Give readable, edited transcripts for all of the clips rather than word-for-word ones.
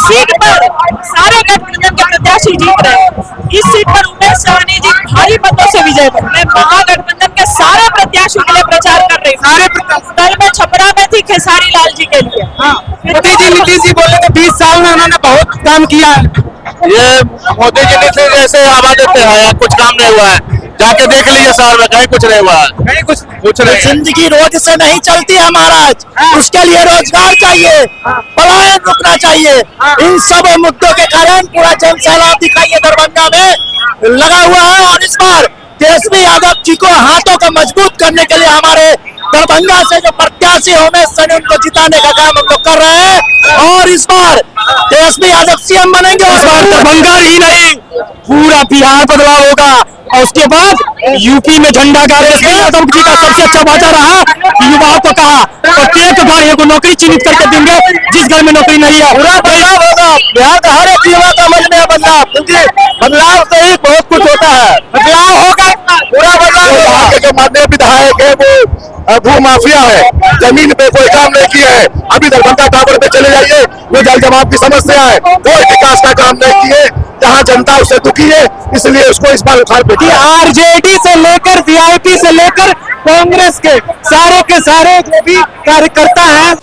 Seat पर सारे गठबंधन के प्रत्याशी जीत रहे हैं। इस सीट पर उमेश सहनी जी भारी मतों से विजय बने। मैं महागठबंधन के सारे प्रत्याशियों के लिए प्रचार कर रही हूँ। कल मैं छपरा में थी खेसारी लाल जी के लिए। मोदी जी नीतीश जी बोले कि 20 साल में उन्होंने बहुत काम किया है। ये मोदी जी नीतीश जैसे आवाज देते हैं, कुछ काम नहीं हुआ है। जाके देख लीजिए शहर में, कहीं कुछ नहीं हुआ है, कहीं कुछ नहीं है। जिंदगी रोज से नहीं चलती है महाराज, उसके लिए रोजगार चाहिए, पलायन रुकना चाहिए। इन सब मुद्दों के कारण पूरा जन सैलाब दिखाई है दरभंगा में लगा हुआ है। और इस बार तेजस्वी यादव जी को हाथों को मजबूत करने के लिए हमारे दरभंगा से जो प्रत्याशी उमेश सहनी उनको जिताने का काम हम लोग कर रहे हैं। और इस बार तेजस्वी यादव सीएम बनेंगे। इस बार दरभंगा ही नहीं पूरा बिहार बदलाव होगा। और उसके बाद यूपी में झंडा गाड़ तेजस्वी यादव जी का सबसे अच्छा वादा रहा कि युवाओं को कहा प्रत्येक भाइयों को नौकरी चिन्हित करके देंगे जिस घर में नौकरी नहीं है। पूरा बदलाव होगा, बिहार का हर एक युवा का मन में बदलाव, क्योंकि बदलाव से ही बहुत कुछ होता है। बदलाव होगा, पूरा बदलाव होगा। यहाँ के जो माननीय विधायक है वो भू माफिया है, जमीन पे कोई काम नहीं किया है। अभी दरभंगा टावर पे चले जाइए, वो जल जमाव की समस्या है, कोई विकास का काम नहीं किए। जहाँ जनता उससे दुखी है, इसलिए उसको इस बार उखाड़ फेंकी। आरजेडी से लेकर वीआईपी से लेकर कांग्रेस के सारे जो भी कार्यकर्ता हैं।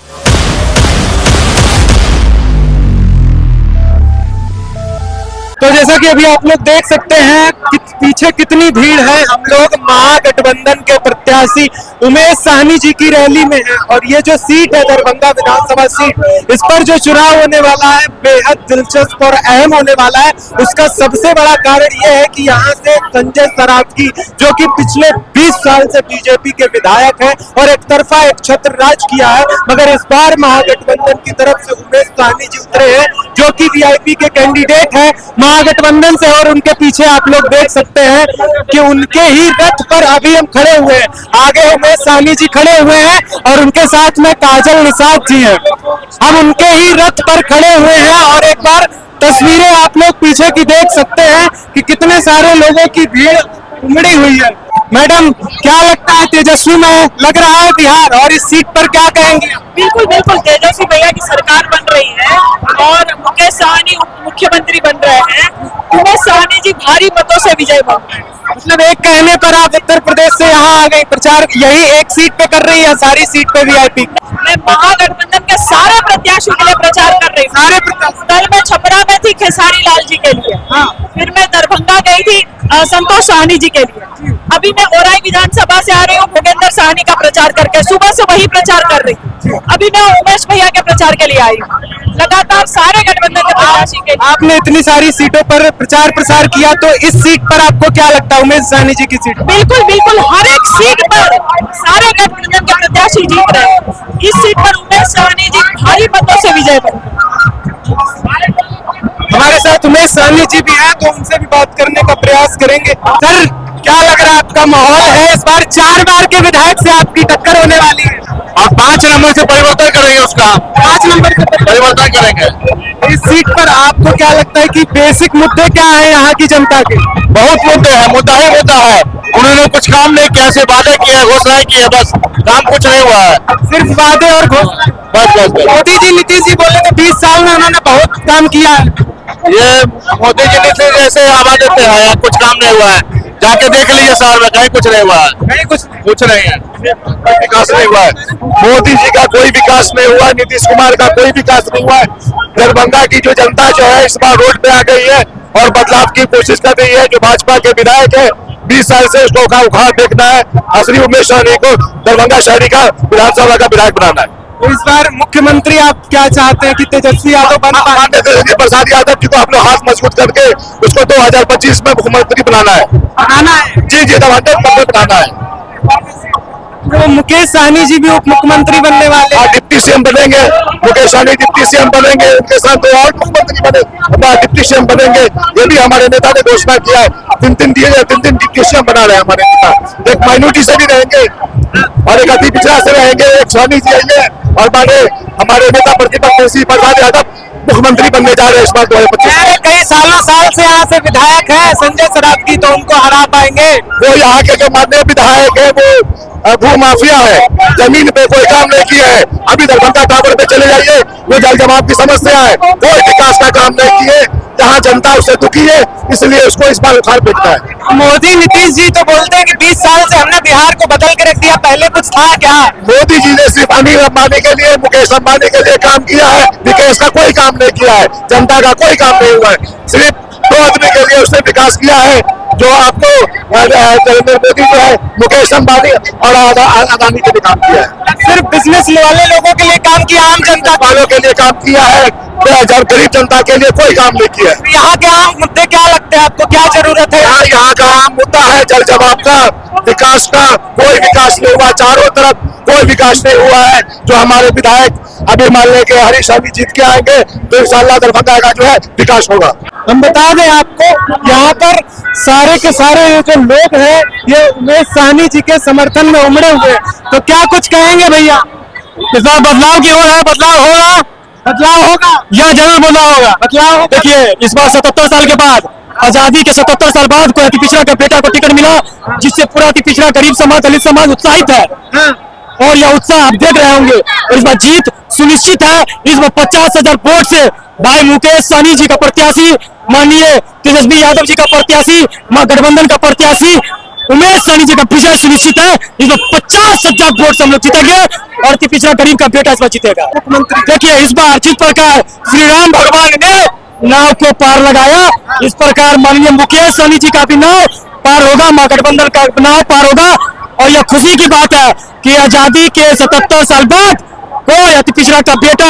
तो जैसा कि अभी आप लोग देख सकते हैं कि पीछे कितनी भीड़ है। हम लोग महागठबंधन के प्रत्याशी उमेश सहनी जी की रैली में हैं और ये जो सीट है दरभंगा विधानसभा सीट, इस पर जो चुनाव होने वाला है बेहद दिलचस्प और अहम होने वाला है। उसका सबसे बड़ा कारण ये है कि यहाँ से संजय सरावगी जो कि पिछले 20 साल से बीजेपी के विधायक हैं और एक तरफा एक छत्र राज किया है, मगर इस बार महागठबंधन की तरफ से उमेश सहनी जी उतरे हैं जो कि वीआईपी के कैंडिडेट हैं महागठबंधन से। और उनके पीछे आप लोग देख सकते हैं कि उनके ही रथ पर अभी हम खड़े हुए हैं। आगे उमेश सहनी जी खड़े हुए हैं और उनके साथ में काजल निषाद जी हैं। हम उनके ही रथ पर खड़े हुए हैं और एक बार तस्वीरें आप लोग पीछे की देख सकते हैं कि कितने सारे लोगों की भीड़ उमड़ी हुई है। मैडम, क्या लगता है तेजस्वी में लग रहा है बिहार, और इस सीट पर क्या कहेंगे? बिल्कुल बिल्कुल तेजस्वी भैया की सरकार बन रही है और मुकेश सहनी मुख्यमंत्री बन रहे हैं। उमेश सहनी जी भारी मतों से विजय बन रहे हैं। मतलब एक कहने पर आप उत्तर प्रदेश से यहाँ आ गई, प्रचार यही एक सीट पे कर रही है, सारी सीट पे वीआईपी। मैं महागठबंधन के सारे प्रत्याशियों के लिए प्रचार कर रही हूँ। कल मैं छपरा में थी खेसारी लाल जी के लिए। फिर मैं दरभंगा गई थी संतोष सहनी जी के लिए। अभी मैं ओराई विधानसभा से आ रही हूँ भूपेंद्र सहनी का प्रचार करके, सुबह से वही प्रचार कर रही हूँ। अभी मैं उमेश भैया के प्रचार के लिए आई हूँ। लगातार सारे गठबंधन के प्रत्याशी के आपने इतनी सारी सीटों पर प्रचार प्रसार किया, तो इस सीट पर आपको क्या लगता है उमेश सहनी जी की सीट? बिल्कुल बिल्कुल हर एक सीट पर सारे गठबंधन के प्रत्याशी जीत रहे हैं। इस सीट पर उमेश सहनी जी भारी मतों से विजय बने। हमारे साथ उमेश सहनी जी भी हैं, तो उनसे भी बात करने का प्रयास करेंगे। सर, क्या लग रहा है आपका माहौल है? इस बार 4 बार के विधायक से आपकी टक्कर होने वाली है। आप 5 नंबर से परिवर्तन करेंगे, उसका 5 नंबर से परिवर्तन करेंगे। इस सीट पर आपको क्या लगता है कि बेसिक मुद्दे क्या है यहाँ की जनता के? बहुत मुद्दे हैं, मुद्दा ही मुद्दा है। उन्होंने कुछ काम नहीं किया, सिर्फ वादे किए, घोषणाएं की है, बस काम कुछ नहीं हुआ है। सिर्फ वादे और घोषणा। बस। मोदी जी नीतीश जी बोले कि 20 साल में उन्होंने बहुत काम किया है। ये मोदी जी नीतीश जैसे आवाज देते हैं, कुछ काम नहीं हुआ है। जाके देख लीजिए शहर में, कहीं कुछ नहीं हुआ है, कहीं कुछ नहीं है, विकास नहीं हुआ है। मोदी जी का कोई विकास नहीं हुआ, नीतीश कुमार का कोई विकास नहीं हुआ है। दरभंगा की जो जनता जो है इस बार रोड पे आ गई है और बदलाव की कोशिश कर रही है। जो भाजपा के विधायक है 20 साल से उसको उखाड़ फेंकना है। असली उमेश सहनी को दरभंगा शहरी का विधानसभा का विधायक बनाना है। तो इस बार मुख्यमंत्री आप क्या चाहते हैं कि तेजस्वी यादव बन पाए? माननीय तेजस्वी प्रसाद यादव जी को अपने हाथ मजबूत करके उसको 2025 में मुख्यमंत्री बनाना है। जी दरभंगा बनाना है। तो मुकेश सहनी जी भी उप मुख्यमंत्री बनने वाले हैं। डिप्टी सीएम बनेंगे, मुकेश सहनी डिप्टी सीएम बनेंगे, उनके साथ 2 और मुख्यमंत्री बने डिप्टी सीएम बनेंगे। ये भी हमारे नेता ने घोषणा किया है। 3 दिए गए, 3 डिप्टी सीएम बना रहे हैं हमारे नेता। एक माइनॉरिटी से भी रहेंगे और एक अति पिछड़ा से रहेंगे। एक सहनी जी आएंगे और हमारे नेता प्रतिपक्ष तेजस्वी प्रसाद यादव मुख्यमंत्री बनने जा रहे हैं इस बार 2025। कई साल से यहाँ से विधायक है संजय सरावगी, तो उनको हरा पाएंगे? वो यहाँ के जो माननीय विधायक है वो भू माफिया है, जमीन पे कोई काम नहीं किया है। अभी दरभंगा टावर पे चले जाइए, वो जल जमाव की समस्या है, कोई विकास का काम नहीं किए। जहाँ जनता उससे दुखी है, इसलिए उसको इस बार उखाड़ फेंकना है। मोदी नीतीश जी तो बोलते हैं कि 20 साल से हमने बिहार को बदल के रख दिया, पहले कुछ था क्या? मोदी जी ने सिर्फ अनिल अंबानी के लिए, मुकेश अंबानी के लिए काम किया है, विकास का कोई काम नहीं किया है, जनता का कोई काम नहीं हुआ है। सिर्फ 2 आदमी के लिए उसने विकास किया है, जो आपको नरेंद्र मोदी जो है मुकेश अंबानी और अदानी के लिए काम किया है। सिर्फ बिजनेस वाले लोगों के लिए काम किया, आम जनता वालों के लिए काम किया है, गरीब जनता के लिए कोई काम नहीं किया है। यहाँ के आम मुद्दे क्या लगते हैं आपको, क्या जरूरत है? यहाँ का आम मुद्दा है जल जमाव का, विकास का कोई विकास नहीं हुआ, चारों तरफ कोई विकास नहीं हुआ है। जो हमारे विधायक अभी मान ले के हरीश रावत जीत के आएंगे तो इंशाल्लाह दरभंगा का जो है विकास होगा। हम बता दें आपको, यहाँ पर सारे के सारे जो लोग हैं ये उमेश सहनी जी के समर्थन में उमड़े हुए हैं। तो क्या कुछ कहेंगे भैया? इस बार बदलाव की ओर है, बदलाव होगा, बदलाव होगा, यह जरूर बदलाव होगा, बदलाव होगा। देखिए इस बार 77 साल के बाद, आजादी के 77 साल बाद कोई अति पिछड़ा के बेटा को टिकट मिला, जिससे पूरा अति पिछड़ा गरीब समाज, दलित समाज उत्साहित है। और यह उत्साह आप देख रहे होंगे। और इस बार जीत सुनिश्चित है। इस बार 50,000 वोट से भाई मुकेश सहनी जी का प्रत्याशी, माननीय तेजस्वी यादव जी का प्रत्याशी, गठबंधन का प्रत्याशी उमेश सहनी जी का विजय सुनिश्चित है। इस बार 50,000 वोट से हम लोग जीतेंगे और अति पिछड़ा गरीब का बेटा इस बार जीतेगा। देखिए इस बार जिस प्रकार श्री राम भगवान ने नाव को पार लगाया, इस प्रकार माननीय मुकेश सहनी जी का भी नाव पार होगा, मां गठबंधन का नाव पार होगा। और यह खुशी की बात है कि आजादी के 77 साल बाद कोई अति पिछड़ा का बेटा,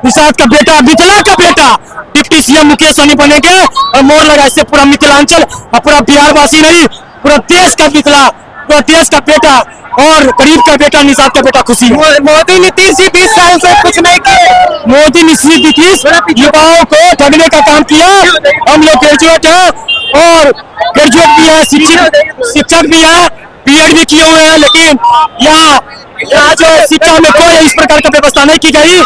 निषाद का बेटा, मिथिला का बेटा डिप्टी सीएम मुकेश सहनी बनेंगे। और मोहर लगा इससे पूरा मिथिलांचल और पूरा बिहार वासी नहीं, पूरा देश का मिथिला, पूरा देश का बेटा और गरीब का बेटा, निषाद का बेटा खुशी। मोदी नीतीश जी 20 साल से कुछ नहीं किए। मोदी नीतीश युवाओं को ठगने का काम किया। हम लोग ग्रेजुएट है और ग्रेजुएट भी है, शिक्षक भी है, बीएड भी किए हुए हैं, लेकिन यहाँ जो शिक्षा में कोई इस प्रकार का व्यवस्था नहीं की गई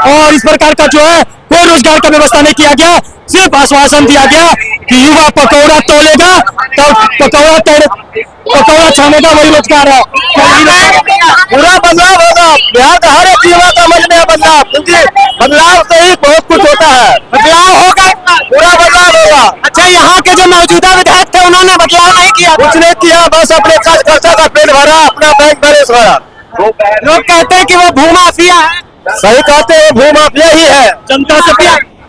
और इस प्रकार का जो है कोई रोजगार का व्यवस्था नहीं किया गया। सिर्फ आश्वासन दिया गया कि युवा पकौड़ा तोलेगा तो पकौड़ा छानेगा, वही रोजगार है। पूरा बदलाव होगा, बिहार का हर एक युवा का मन में बदलाव, क्योंकि बदलाव से ही बहुत कुछ होता है। बदलाव होगा, पूरा बदलाव होगा। अच्छा, यहाँ के जो मौजूदा विधायक थे उन्होंने बदलाव नहीं किया, कुछ नहीं किया, बस अपने खर्चा का पेट भरा, अपना बैंक बैलेंस भरा। लोग कहते हैं कि वो भूमाफिया है। सही कहते हैं, भूमाफिया ही है।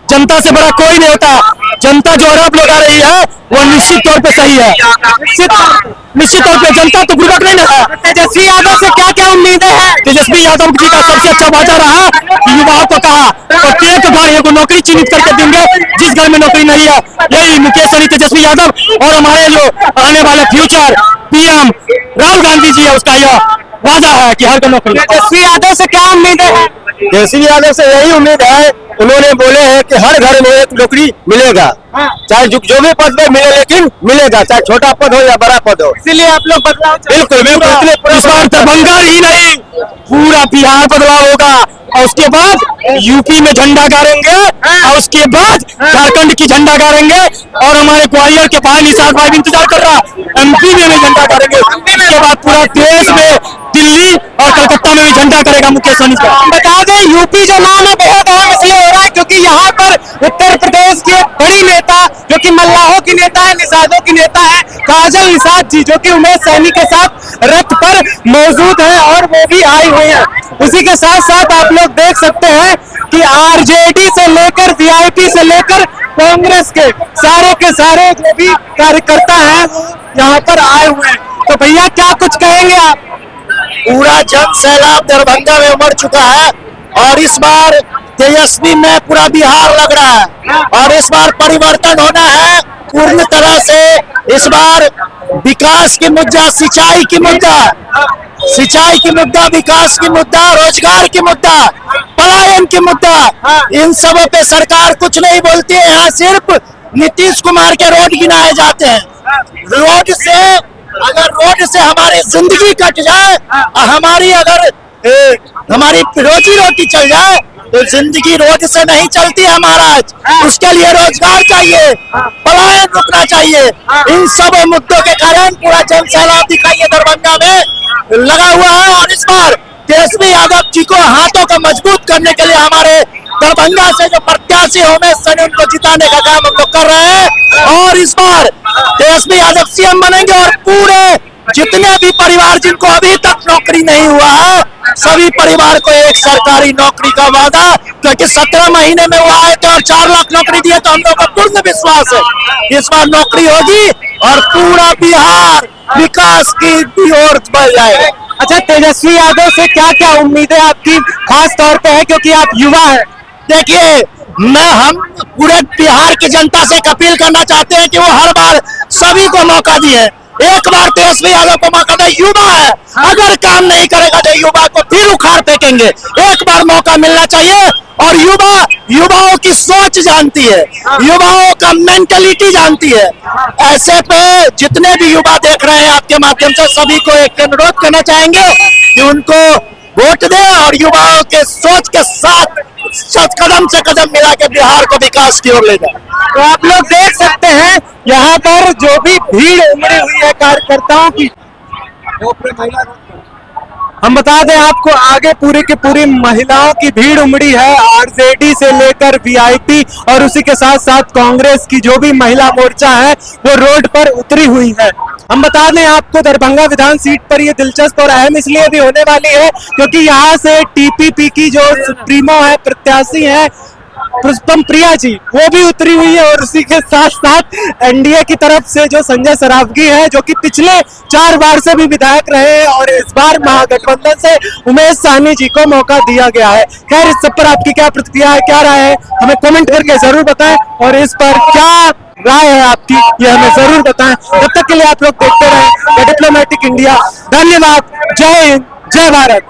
जनता से बड़ा कोई नहीं होता। जनता जो आरोप लगा रही है वो निश्चित तौर पे सही है। निश्चित तौर पे जनता तो बुर्बक नहीं है। तेजस्वी यादव से क्या क्या उम्मीदें हैं? तेजस्वी यादव जी का सबसे अच्छा वादा रहा कि युवाओं को कहा प्रत्येक भाइयों को नौकरी चिन्हित करके देंगे, जिस घर में नौकरी नहीं है। यही मुकेश सहनी, तेजस्वी यादव और हमारे जो आने वाले फ्यूचर पीएम राहुल गांधी जी है, उसका यह वादा है कि हर को नौकरी। तेजस्वी यादव से क्या उम्मीदें हैं? तेजस्वी यादव से यही उम्मीद है, उन्होंने बोले हैं कि हर घर में एक नौकरी मिलेगा, चाहे जो भी पद में मिले, लेकिन मिलेगा, चाहे छोटा पद हो या बड़ा पद हो। इसीलिए आप लोग बदलाव, बिल्कुल बिल्कुल। इस बार दरभंगा ही नहीं, पूरा बिहार बदलाव होगा। और उसके बाद यूपी में झंडा गाड़ेंगे और उसके बाद झारखंड की झंडा गाड़ेंगे। और हमारे ग्वालियर के भाई निषाद भाई इंतजार कर रहा, एमपी में भी झंडा गाड़ेंगे। उसके बाद पूरा देश में, दिल्ली और कलकत्ता में भी झंडा करेगा मुकेश सहनी का। बता दें यूपी जो नाम है बेहद अहम इसलिए हो रहा है क्योंकि यहाँ पर उत्तर प्रदेश की एक बड़ी नेता जो कि मल्लाहों की नेता है, निषादों की नेता है, काजल निषाद जी, जो कि उमेश सहनी के साथ रथ पर मौजूद है और वो भी आई हुई है। उसी के साथ साथ आप लोग देख सकते हैं कि आरजेडी से लेकर वीआईपी से लेकर कांग्रेस के सारे जो भी कार्यकर्ता हैं यहाँ पर आए हुए हैं। तो भैया क्या कुछ कहेंगे आप? पूरा जन सैलाब दरभंगा में उमड़ चुका है और इस बार तेजस्वी में पूरा बिहार लग रहा है और इस बार परिवर्तन होना है पूर्ण तरह से। इस बार विकास की मुद्दा, सिंचाई की मुद्दा, विकास की मुद्दा, रोजगार की मुद्दा, पलायन की मुद्दा, इन सबों पे सरकार कुछ नहीं बोलती है। यहाँ सिर्फ नीतीश कुमार के रोड गिनाए जाते हैं। अगर रोड से हमारी जिंदगी कट जाए और हमारी रोजी रोटी चल जाए तो जिंदगी रोज से नहीं चलती है महाराज, उसके लिए रोजगार चाहिए, पलायन रुकना चाहिए। इन सब मुद्दों के कारण पूरा जन सैलाब दिखाई दरभंगा में लगा हुआ है। और इस बार तेजस्वी यादव जी को हाथों को मजबूत करने के लिए हमारे दरभंगा से जो प्रत्याशी उमेश सहनी उनको जिताने का काम हम लोग कर रहे हैं। और इस बार तेजस्वी यादव सीएम बनेंगे और पूरे जितने भी परिवार जिनको अभी तक नौकरी नहीं हुआ है, सभी परिवार को एक सरकारी नौकरी का वादा, क्योंकि 17 महीने में वो आए थे और 4 लाख नौकरी दिए, तो हम लोग का पूर्ण विश्वास है इस बार नौकरी होगी और पूरा बिहार विकास की ओर बढ़ जाएगा। अच्छा, तेजस्वी यादव से क्या क्या उम्मीदें आपकी खास तौर पे है, क्योंकि आप युवा हैं? देखिए, हम पूरे बिहार की जनता से एक अपील करना चाहते हैं कि वो हर बार सभी को मौका दिए, एक बार तेजस्वी यादव को मौका दे। युवा है, अगर काम नहीं करेगा तो युवा को फिर उखाड़ फेंकेंगे। एक बार मौका मिलना चाहिए। और युवाओं की सोच जानती है, युवाओं का मेंटलिटी जानती है। ऐसे पे जितने भी युवा देख रहे हैं आपके माध्यम से, सभी को एक अनुरोध करना चाहेंगे कि उनको वोट दे और युवाओं के सोच के साथ कदम से कदम मिला के बिहार को विकास की ओर ले जाए। तो आप लोग देख सकते हैं यहाँ पर जो भी भीड़ उमड़ी हुई है कार्यकर्ताओं की, हम बता दें आपको आगे पूरी की पूरी महिलाओं की भीड़ उमड़ी है, आरजेडी से लेकर वीआईपी और उसी के साथ साथ कांग्रेस की जो भी महिला मोर्चा है वो रोड पर उतरी हुई है। हम बता दें आपको दरभंगा विधान सीट पर ये दिलचस्प और अहम इसलिए भी होने वाली है क्योंकि यहाँ से टीपीपी की जो सुप्रीमो है, प्रत्याशी है पुष्पम प्रिया जी, वो भी उतरी हुई है। और उसी के साथ साथ एनडीए की तरफ से जो संजय सरावगी है, जो कि पिछले 4 बार से भी विधायक रहे हैं और इस बार महागठबंधन से उमेश सहनी जी को मौका दिया गया है। खैर, इस सब पर आपकी क्या प्रतिक्रिया है, क्या राय है, हमें कमेंट करके जरूर बताएं और इस पर क्या राय है आपकी ये हमें जरूर बताएं। तब तक के लिए आप लोग देखते रहें द डिप्लोमेटिक इंडिया। धन्यवाद, जय हिंद, जय भारत।